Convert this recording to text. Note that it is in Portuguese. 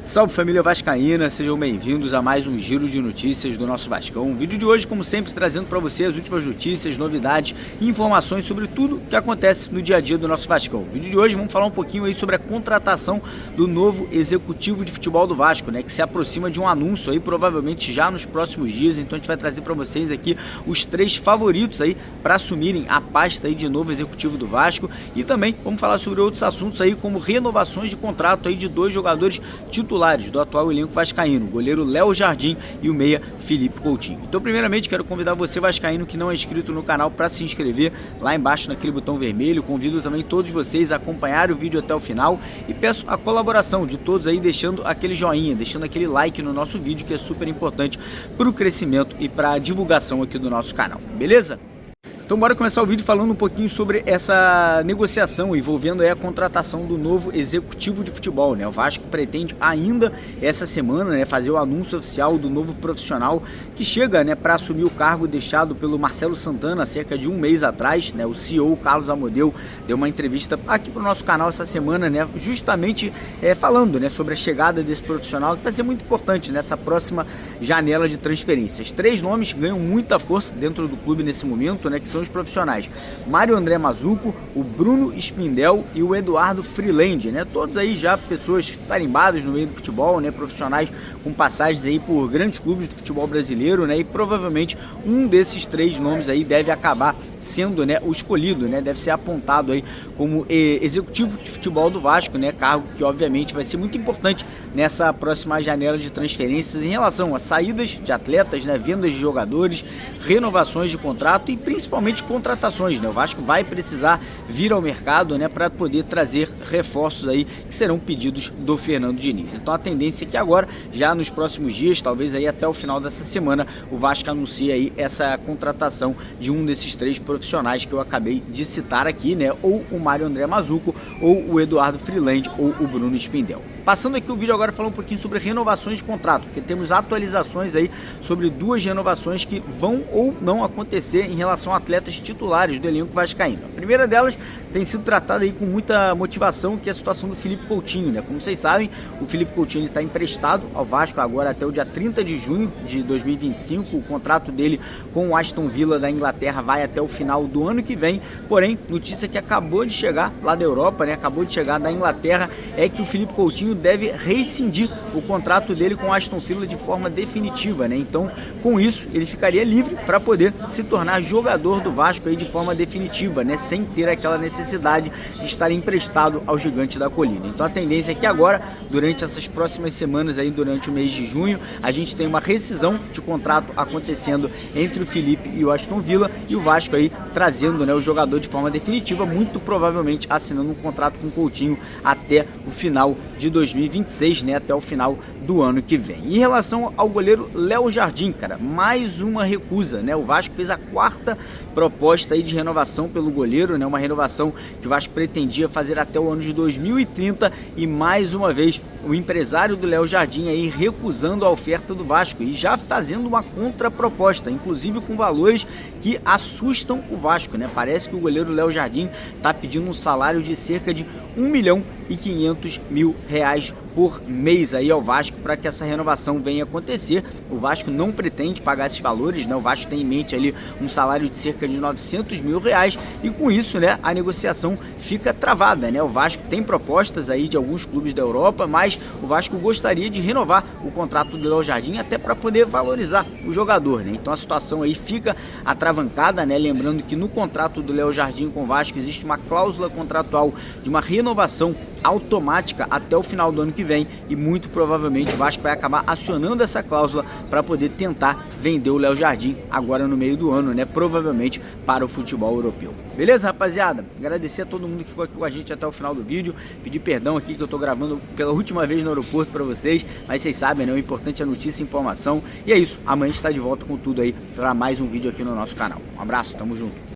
Salve família vascaína, sejam bem-vindos a mais um giro de notícias do nosso Vascão. Um vídeo de hoje, como sempre, trazendo para você as últimas notícias, novidades e informações sobre tudo que acontece no dia a dia do nosso Vascão. No vídeo de hoje vamos falar um pouquinho aí sobre a contratação do novo executivo de futebol do Vasco, né, que se aproxima de um anúncio aí provavelmente já nos próximos dias. Então a gente vai trazer para vocês aqui os 3 favoritos aí para assumirem a pasta aí de novo executivo do Vasco, e também vamos falar sobre outros assuntos aí, como renovações de contrato aí de 2 jogadores titulares do atual elenco vascaíno, o goleiro Léo Jardim e o meia Felipe Coutinho. Então, primeiramente, quero convidar você vascaíno que não é inscrito no canal para se inscrever lá embaixo naquele botão vermelho. Convido também todos vocês a acompanhar o vídeo até o final e peço a colaboração de todos aí, deixando aquele joinha, deixando aquele like no nosso vídeo, que é super importante para o crescimento e para a divulgação aqui do nosso canal, beleza? Então bora começar o vídeo falando um pouquinho sobre essa negociação envolvendo aí a contratação do novo executivo de futebol, né? O Vasco pretende ainda essa semana, né, fazer o anúncio oficial do novo profissional que chega, né, para assumir o cargo deixado pelo Marcelo Santana há cerca de um mês atrás, né? O CEO Carlos Amodeu deu uma entrevista aqui para o nosso canal essa semana, né, justamente falando, né, sobre a chegada desse profissional, que vai ser muito importante nessa próxima janela de transferências. 3 nomes ganham muita força dentro do clube nesse momento, né, que são os profissionais Mário André Mazuco, o Bruno Spindel e o Eduardo Freeland, né? Todos aí já pessoas tarimbadas no meio do futebol, né? Profissionais com passagens aí por grandes clubes do futebol brasileiro, né? E provavelmente um desses 3 nomes aí deve acabar sendo, né, o escolhido, né? Deve ser apontado aí como executivo de futebol do Vasco, né? Cargo que obviamente vai ser muito importante nessa próxima janela de transferências em relação a saídas de atletas, né? Vendas de jogadores, renovações de contrato e principalmente contratações, né? O Vasco vai precisar vir ao mercado, né, para poder trazer reforços aí que serão pedidos do Fernando Diniz. Então a tendência é que agora, já nos próximos dias, talvez aí até o final dessa semana, o Vasco anuncie aí essa contratação de um desses 3 profissionais que eu acabei de citar aqui, né? Ou o Mário André Mazuco, ou o Eduardo Freeland, ou o Bruno Spindel. Passando aqui o vídeo agora falando um pouquinho sobre renovações de contrato, porque temos atualizações aí sobre 2 renovações que vão ou não acontecer em relação a atletas titulares do elenco vascaíno. A primeira delas tem sido tratada aí com muita motivação, que é a situação do Felipe Coutinho, né? Como vocês sabem, o Felipe Coutinho está emprestado ao Vasco agora até o dia 30 de junho de 2025. O contrato dele com o Aston Villa da Inglaterra vai até o final do ano que vem. Porém, notícia que acabou de chegar lá da Europa, né? Acabou de chegar da Inglaterra, é que o Felipe Coutinho deve rescindir o contrato dele com o Aston Villa de forma definitiva, né? Então, com isso, ele ficaria livre para poder se tornar jogador do Vasco aí de forma definitiva, né? Sem ter aquela necessidade de estar emprestado ao Gigante da Colina. Então, a tendência é que agora, durante essas próximas semanas aí, durante o mês de junho, a gente tem uma rescisão de contrato acontecendo entre o Felipe e o Aston Villa, e o Vasco aí trazendo, né, o jogador de forma definitiva, muito provavelmente assinando um contrato com o Coutinho até o final de 2026, né, até o final do ano que vem. Em relação ao goleiro Léo Jardim, cara, mais uma recusa, né? O Vasco fez a 4ª proposta aí de renovação pelo goleiro, né? Uma renovação que o Vasco pretendia fazer até o ano de 2030, e mais uma vez o empresário do Léo Jardim aí recusando a oferta do Vasco e já fazendo uma contraproposta, inclusive com valores que assustam o Vasco, né? Parece que o goleiro Léo Jardim está pedindo um salário de cerca de R$1.500.000 por mês aí ao Vasco para que essa renovação venha acontecer. O Vasco não pretende pagar esses valores, né? O Vasco tem em mente ali um salário de cerca de R$900.000 e com isso, né, a negociação fica travada, né? O Vasco tem propostas aí de alguns clubes da Europa, mas o Vasco gostaria de renovar o contrato do Léo Jardim até para poder valorizar o jogador, né? Então a situação aí fica atravancada, né? Lembrando que no contrato do Léo Jardim com o Vasco existe uma cláusula contratual de uma renovação automática até o final do ano que vem, e muito provavelmente o Vasco vai acabar acionando essa cláusula para poder tentar vender o Léo Jardim agora no meio do ano, né? Provavelmente para o futebol europeu. Beleza, rapaziada? Agradecer a todo mundo que ficou aqui com a gente até o final do vídeo. Pedir perdão aqui que eu tô gravando pela última vez no aeroporto para vocês, mas vocês sabem, né? O importante é a notícia e informação. E é isso. Amanhã a gente tá de volta com tudo aí para mais um vídeo aqui no nosso canal. Um abraço, tamo junto.